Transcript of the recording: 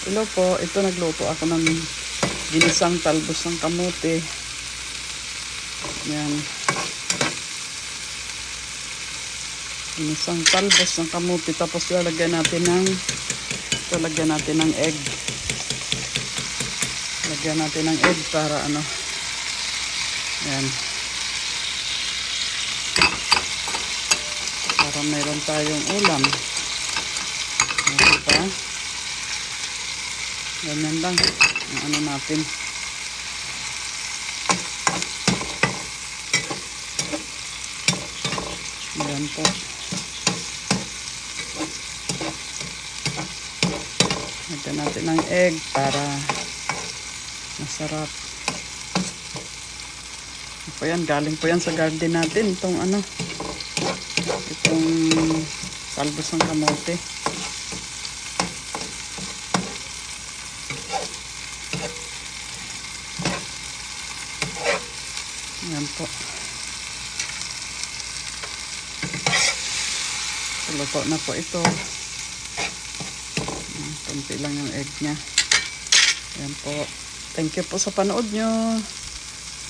Hello po, ito nagluto ako ng ginisang talbos ng kamote. Yan. Ginisang talbos ng kamote, tapos lalagyan natin ng egg. Lagyan natin ng egg para ano. Yan. Para mayroon tayong ulam. Diba? Ganyan lang ang ano natin. Ayan po. Lagyan natin ng egg para masarap. Po yan, galing po yan sa garden natin. Itong talbos ng kamote. Ayan po. Luto na po ito. Kunti lang yung egg niya. Ayan po. Thank you po sa panood nyo.